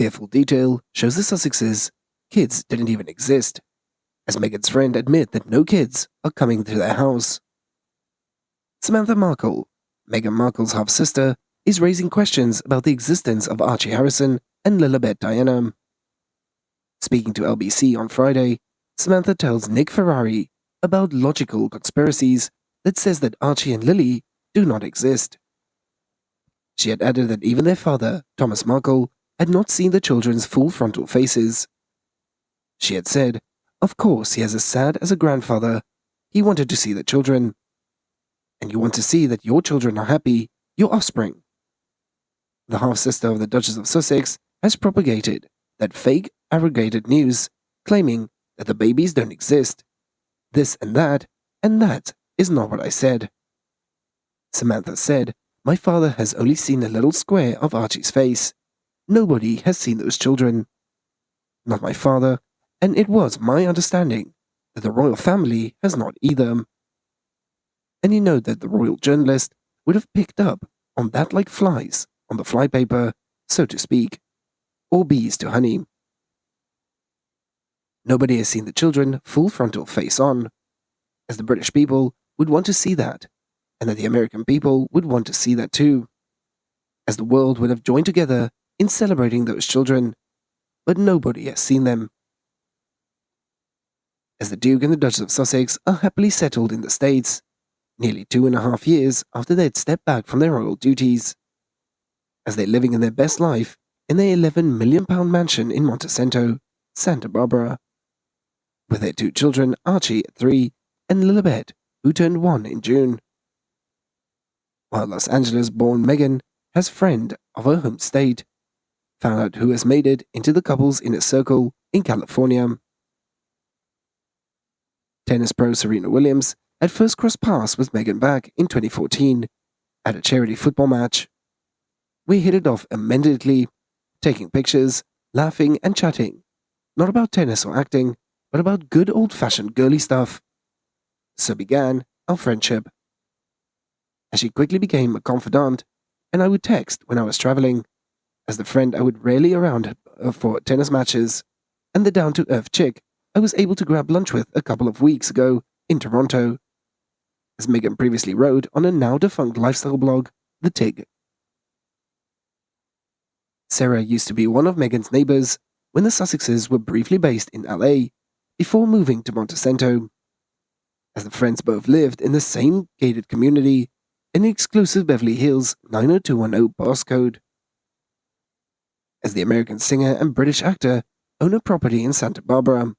Fearful detail shows the Sussexes kids didn't even exist, as Meghan's friend admit that no kids are coming to their house. Samantha Markle, Meghan Markle's half-sister, is raising questions about the existence of Archie Harrison and Lilibet Diana. Speaking to LBC on Friday, Samantha tells Nick Ferrari about logical conspiracies that says that Archie and Lili do not exist. She had added that even their father, Thomas Markle, had not seen the children's full-frontal faces. She had said, "Of course he is as sad as a grandfather. He wanted to see the children. And you want to see that your children are happy, your offspring." The half-sister of the Duchess of Sussex has propagated that fake, aggregated news, claiming that the babies don't exist. This and that is not what I said. Samantha said, "My father has only seen a little square of Archie's face. Nobody has seen those children. Not my father, and it was my understanding that the royal family has not either." And you know that the royal journalist would have picked up on that like flies on the flypaper, so to speak, or bees to honey. Nobody has seen the children full frontal face on, as the British people would want to see that, and that the American people would want to see that too, as the world would have joined together in celebrating those children, but nobody has seen them. As the Duke and the Duchess of Sussex are happily settled in the States, nearly 2.5 years after they had stepped back from their royal duties, as they're living in their best life in their £11 million mansion in Montecito, Santa Barbara, with their 2 children, Archie at 3 and Lilibet, who turned 1 in June. While Los Angeles-born Meghan has friend of her home state, found out who has made it into the couple's inner circle in California. Tennis pro Serena Williams had first crossed paths with Meghan back in 2014 at a charity football match. We hit it off immediately, taking pictures, laughing and chatting, not about tennis or acting, but about good old-fashioned girly stuff. So began our friendship. As she quickly became a confidant, and I would text when I was traveling, as the friend I would rarely around for tennis matches, and the down-to-earth chick I was able to grab lunch with a couple of weeks ago in Toronto, as Meghan previously wrote on a now-defunct lifestyle blog, The Tig. Sarah used to be one of Meghan's neighbors when the Sussexes were briefly based in LA before moving to Montecito, as the friends both lived in the same gated community in the exclusive Beverly Hills 90210 postcode. As the American singer and British actor own a property in Santa Barbara,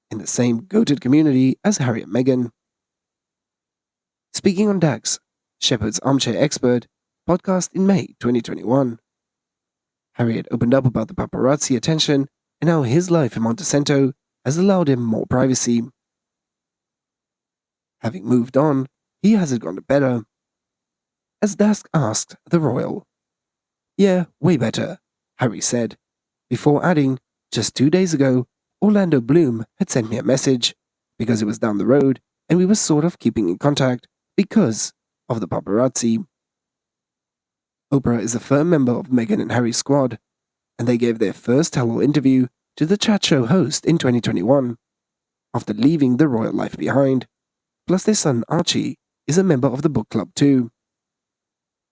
in the same goated community as Harry and Meghan. Speaking on Dax, Shepard's Armchair Expert, podcast in May 2021. Harry had opened up about the paparazzi attention and how his life in Montecito has allowed him more privacy. Having moved on, he hasn't gone better. As Dax asked the royal. "Yeah, way better," Harry said, before adding, "Just 2 days ago, Orlando Bloom had sent me a message, because it was down the road, and we were sort of keeping in contact because of the paparazzi." Oprah is a firm member of Meghan and Harry's squad, and they gave their first tell-all interview to the chat show host in 2021, after leaving the royal life behind. Plus their son Archie is a member of the book club too,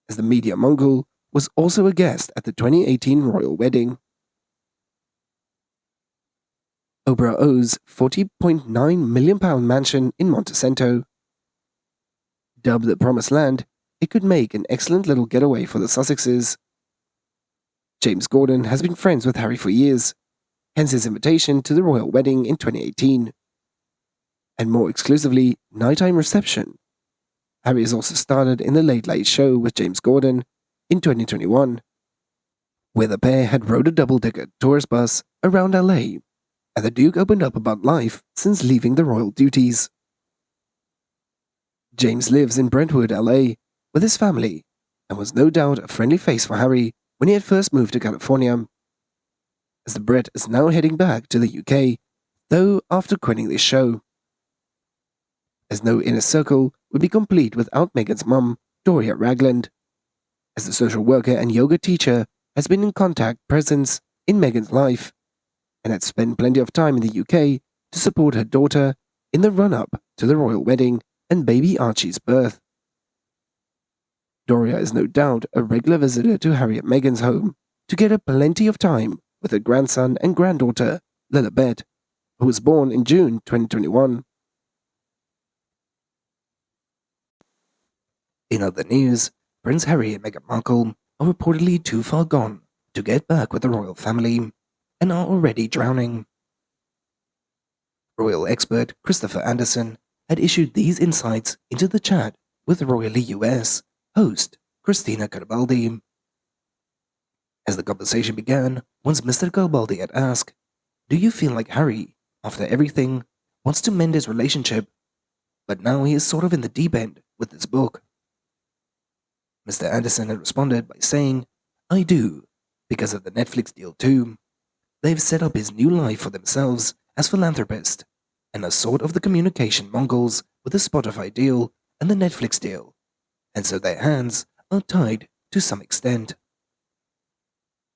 as the media mogul was also a guest at the 2018 royal wedding. Oprah owns £40.9 million mansion in Montecito. Dubbed the Promised Land, it could make an excellent little getaway for the Sussexes. James Gordon has been friends with Harry for years, hence his invitation to the royal wedding in 2018. And more exclusively, nighttime reception. Harry has also starred in the Late Late Show with James Gordon in 2021, where the pair had rode a double-decker tourist bus around LA, and the Duke opened up about life since leaving the royal duties. James lives in Brentwood, LA, with his family, and was no doubt a friendly face for Harry when he had first moved to California, as the Brit is now heading back to the UK, though after quitting this show. As no inner circle would be complete without Meghan's mum, Doria Ragland, as the social worker and yoga teacher has been in contact presence in Meghan's life, and had spent plenty of time in the UK to support her daughter in the run-up to the royal wedding and baby Archie's birth. Doria is no doubt a regular visitor to Harry and Meghan's home to get her plenty of time with her grandson and granddaughter, Lilibet, who was born in June 2021. In other news, Prince Harry and Meghan Markle are reportedly too far gone to get back with the royal family and are already drowning. Royal expert Christopher Anderson had issued these insights into the chat with Royally US host Christina Garibaldi. As the conversation began, once Mr. Garibaldi had asked, "Do you feel like Harry, after everything, wants to mend his relationship, but now he is sort of in the deep end with this book?" Mr. Anderson had responded by saying, "I do, because of the Netflix deal too. They've set up his new life for themselves as philanthropists, and are sort of the communication mongols with the Spotify deal and the Netflix deal, and so their hands are tied to some extent."